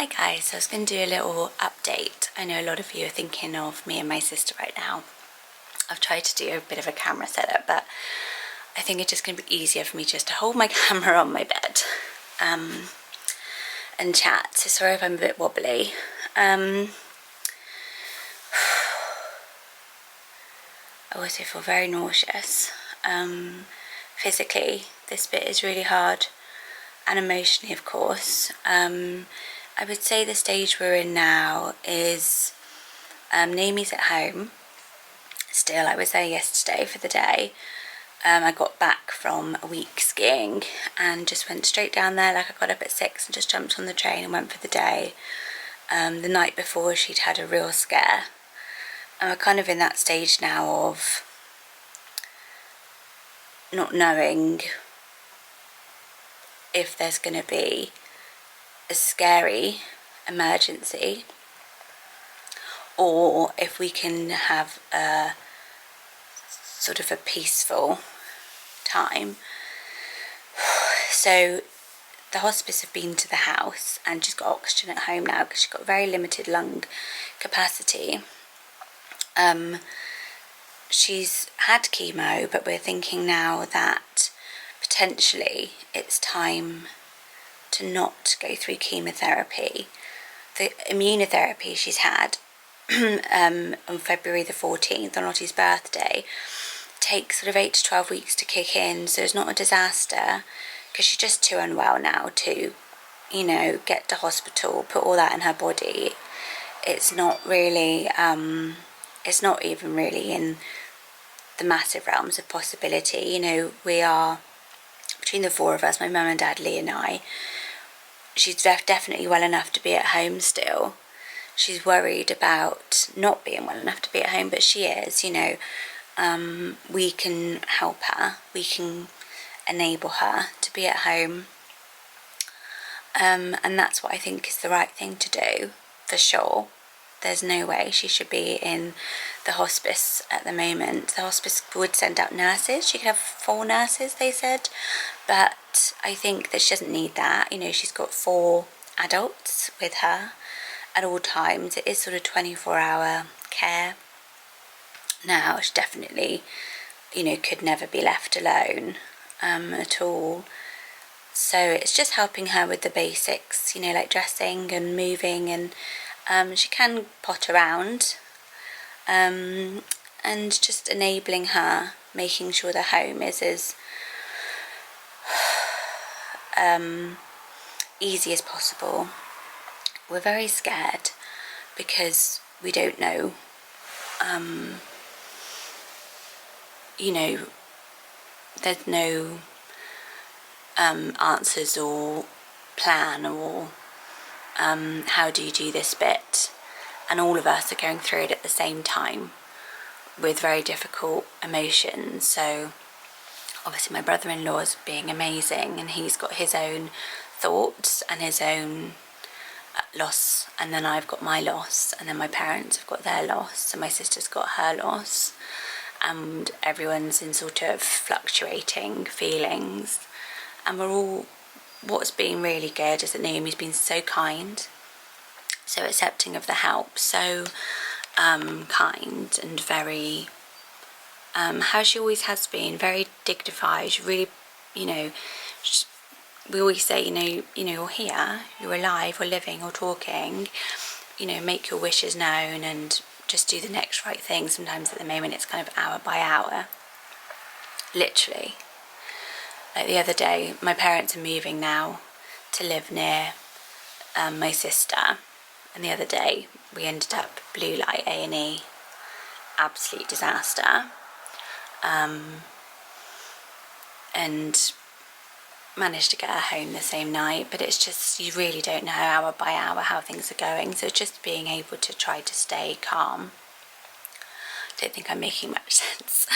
Hi guys, so I was going to do a little update. I know a lot of you are thinking of me and my sister right now. I've tried to do a bit of a camera setup, but I think it's just going to be easier for me just to hold my camera on my bed and chat. So sorry if I'm a bit wobbly. I also feel very nauseous. Physically, this bit is really hard, and emotionally, of course. I would say the stage we're in now is Naomi's at home still. I was there yesterday for the day. I got back from a week skiing and just went straight down there. Like, I got up at 6 and just jumped on the train and went for the day. The night before, she'd had a real scare, and we're kind of in that stage now of not knowing if there's going to be a scary emergency or if we can have a sort of a peaceful time. So the hospice have been to the house, and she's got oxygen at home now because she's got very limited lung capacity. She's had chemo, but we're thinking now that potentially it's time to not go through chemotherapy. The immunotherapy she's had on February the 14th, on Lottie's birthday, takes sort of 8 to 12 weeks to kick in, so it's not a disaster because she's just too unwell now to, you know, get to hospital, put all that in her body. It's not really, it's not even really in the massive realms of possibility. You know, we are, between the four of us, my mum and dad, Lee and I, she's definitely well enough to be at home still. She's worried about not being well enough to be at home, but she is, you know. We can help her. We can enable her to be at home. And that's what I think is the right thing to do, for sure. There's no way she should be in the hospice at the moment. The hospice would send out nurses. She could have 4 nurses, they said. But I think that she doesn't need that. You know, she's got 4 adults with her at all times. It is sort of 24-hour care now. She definitely, you know, could never be left alone at all. So it's just helping her with the basics, you know, like dressing and moving, and she can pot around, and just enabling her, making sure the home is as easy as possible. We're very scared because we don't know, you know, there's no answers or plan or how do you do this bit, and all of us are going through it at the same time with very difficult emotions. So obviously my brother-in-law is being amazing, and he's got his own thoughts and his own loss, and then I've got my loss, and then my parents have got their loss, and my sister's got her loss, and everyone's in sort of fluctuating feelings. And we're all, what's been really good is that Naomi's been so kind, so accepting of the help, so kind, and very, how she always has been, very dignified. She really, you know, we always say, you know, you're here, you're alive, or living, or talking, you know, make your wishes known and just do the next right thing. Sometimes at the moment it's kind of hour by hour, literally. Like the other day, my parents are moving now to live near my sister, and the other day we ended up blue light A&E, absolute disaster, and managed to get her home the same night. But it's just, you really don't know hour by hour how things are going, so just being able to try to stay calm. I don't think I'm making much sense.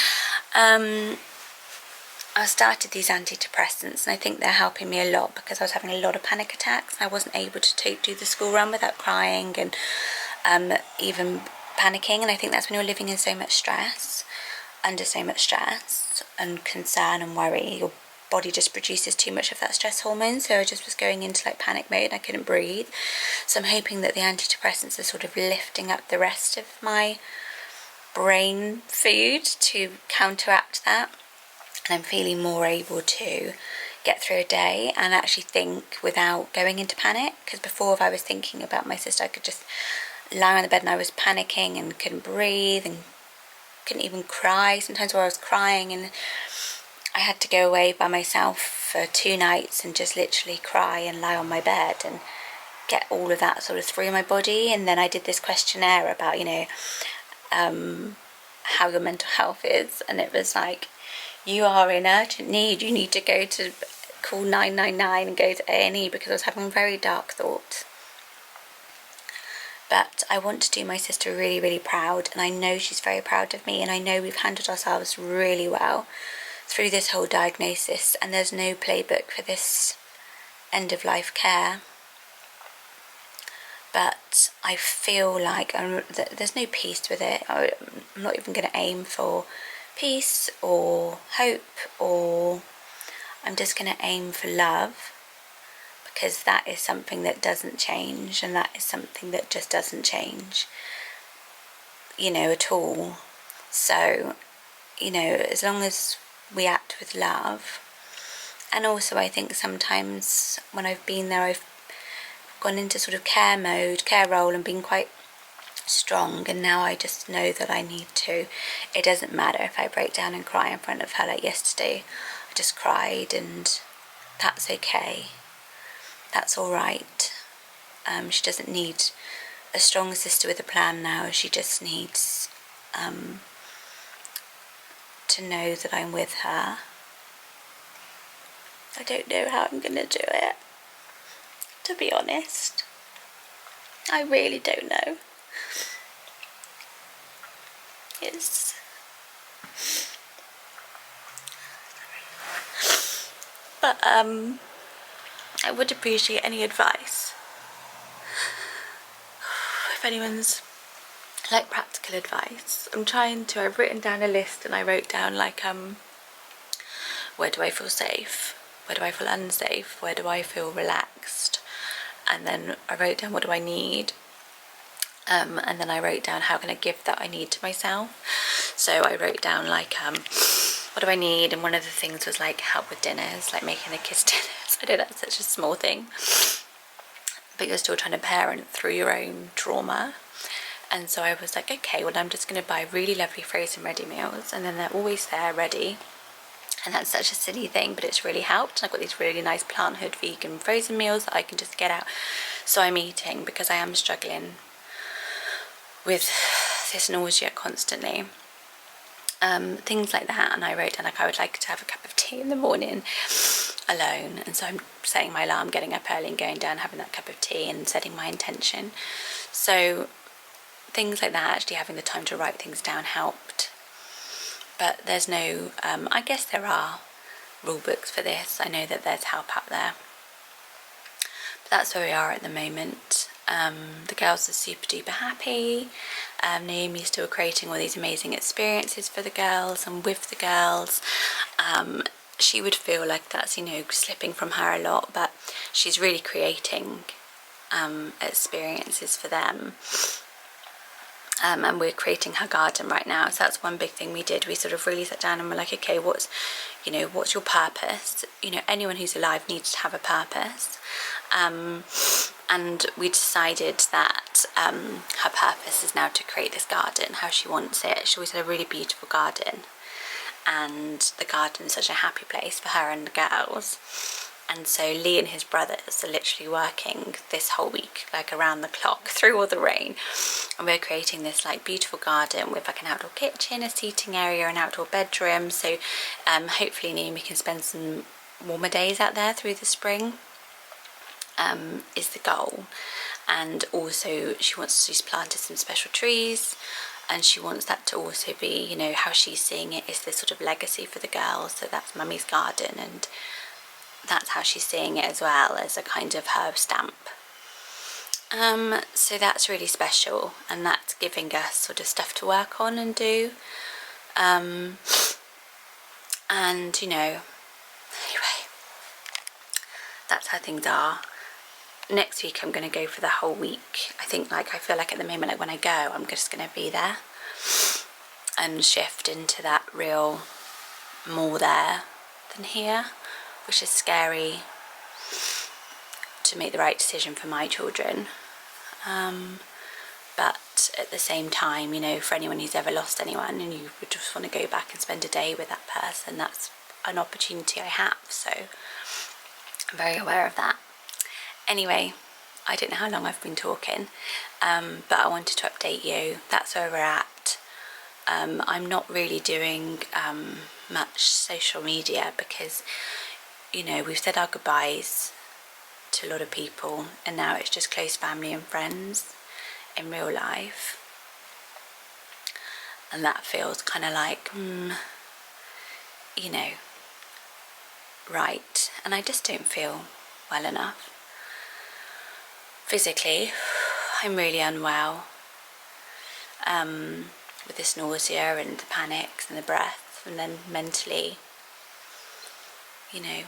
I started these antidepressants, and I think they're helping me a lot because I was having a lot of panic attacks. I wasn't able to do the school run without crying and even panicking, and I think that's when you're living in so much stress, under so much stress and concern and worry. Your body just produces too much of that stress hormone, so I just was going into like panic mode. I couldn't breathe. So I'm hoping that the antidepressants are sort of lifting up the rest of my brain food to counteract that, and I'm feeling more able to get through a day and actually think without going into panic. Because before, if I was thinking about my sister, I could just lie on the bed and I was panicking and couldn't breathe and couldn't even cry. Sometimes where I was crying and I had to go away by myself for 2 nights and just literally cry and lie on my bed and get all of that sort of through my body. And then I did this questionnaire about, you know, how your mental health is, and it was like, you are in urgent need, you need to go to call 999 and go to A&E, because I was having very dark thoughts. But I want to do my sister really, really proud, and I know she's very proud of me, and I know we've handled ourselves really well through this whole diagnosis, and there's no playbook for this end-of-life care. But I feel like there's no peace with it. I'm not even going to aim for peace or hope, or I'm just going to aim for love, because that is something that doesn't change, and that is something that just doesn't change, you know, at all. So, you know, as long as we act with love. And also I think sometimes when I've been there, I've gone into sort of care mode, care role, and been quite strong, and now I just know that I need to. It doesn't matter if I break down and cry in front of her like yesterday. I just cried, and that's okay. That's all right. She doesn't need a strong sister with a plan now. She just needs to know that I'm with her. I don't know how I'm going to do it, to be honest. I really don't know. But I would appreciate any advice. If anyone's like practical advice. I've written down a list, and I wrote down like where do I feel safe? Where do I feel unsafe? Where do I feel relaxed? And then I wrote down, what do I need? And then I wrote down, how can I give that I need to myself? So I wrote down like what do I need? And one of the things was like help with dinners, like making the kids dinners. I know that's such a small thing, but you're still trying to parent through your own trauma. And so I was like, okay, well, I'm just going to buy really lovely frozen ready meals, and then they're always there ready. And that's such a silly thing, but it's really helped. And I've got these really nice plant-hood vegan frozen meals that I can just get out. So I'm eating, because I am struggling with this nausea constantly. Things like that. And I wrote down like I would like to have a cup of tea in the morning alone, and so I'm setting my alarm, getting up early and going down, having that cup of tea and setting my intention. So things like that, actually having the time to write things down helped. But there's no, I guess there are rule books for this. I know that there's help out there. But that's where we are at the moment. The girls are super duper happy. Naomi's still creating all these amazing experiences for the girls and with the girls. She would feel like that's, you know, slipping from her a lot, but she's really creating experiences for them. And we're creating her garden right now, so that's one big thing we did. We sort of really sat down and we're like, okay, what's your purpose? You know, anyone who's alive needs to have a purpose. And we decided that her purpose is now to create this garden how she wants it. She always had a really beautiful garden, and the garden is such a happy place for her and the girls. And so Lee and his brothers are literally working this whole week, like around the clock, through all the rain. And we're creating this like beautiful garden with like an outdoor kitchen, a seating area, an outdoor bedroom. So hopefully Naomi can spend some warmer days out there through the spring, is the goal. And also she's planted some special trees, and she wants that to also be, you know, how she's seeing it is this sort of legacy for the girls. So that's Mummy's garden, and that's how she's seeing it as well, as a kind of herb stamp. So that's really special, and that's giving us sort of stuff to work on and do. And you know, that's how things are. Next week I'm going to go for the whole week. I feel like at the moment, like when I go, I'm just going to be there and shift into that real more there than here, which is scary to make the right decision for my children. But at the same time, you know, for anyone who's ever lost anyone and you would just want to go back and spend a day with that person, that's an opportunity I have. So I'm very aware of that. Anyway, I don't know how long I've been talking, but I wanted to update you. That's where we're at. I'm not really doing much social media because, you know, we've said our goodbyes to a lot of people and now it's just close family and friends in real life. And that feels kind of like, you know, right. And I just don't feel well enough. Physically, I'm really unwell with this nausea and the panics and the breath, and then mentally, you know,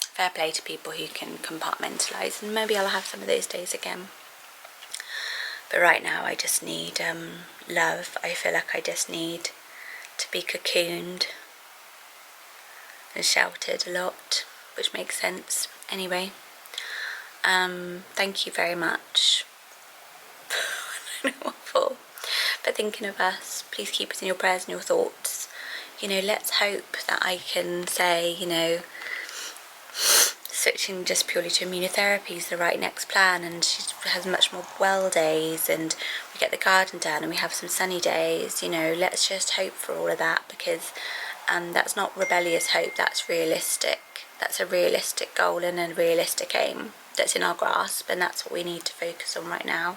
fair play to people who can compartmentalise, and maybe I'll have some of those days again. But right now I just need love. I feel like I just need to be cocooned and sheltered a lot, which makes sense anyway. Thank you very much. I don't know what for, but thinking of us. Please keep us in your prayers and your thoughts. You know, let's hope that I can say, you know, switching just purely to immunotherapy is the right next plan, and she has much more well days, and we get the garden done and we have some sunny days. You know, let's just hope for all of that, because that's not rebellious hope, that's realistic. That's a realistic goal and a realistic aim that's in our grasp, and that's what we need to focus on right now.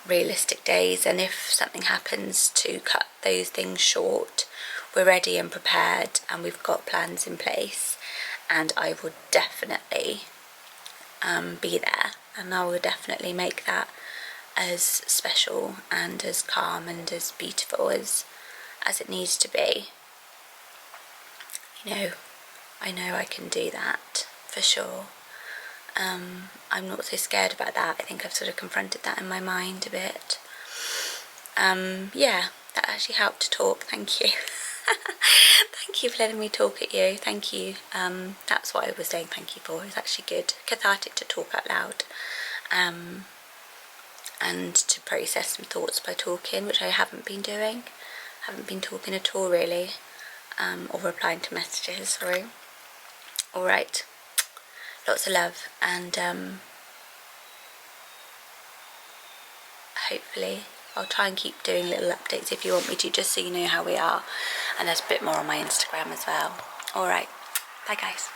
Realistic days, and if something happens to cut those things short, we're ready and prepared and we've got plans in place, and I will definitely be there, and I will definitely make that as special and as calm and as beautiful as it needs to be. You know, I know I can do that for sure. I'm not so scared about that. I think I've sort of confronted that in my mind a bit. Yeah, that actually helped to talk. Thank you. Thank you for letting me talk at you. Thank you. That's what I was saying thank you for. It was actually good, cathartic to talk out loud, and to process some thoughts by talking, which I haven't been doing. I haven't been talking at all really, or replying to messages, sorry. Alright, lots of love, and hopefully I'll try and keep doing little updates if you want me to, just so you know how we are, and there's a bit more on my Instagram as well. Alright, bye guys.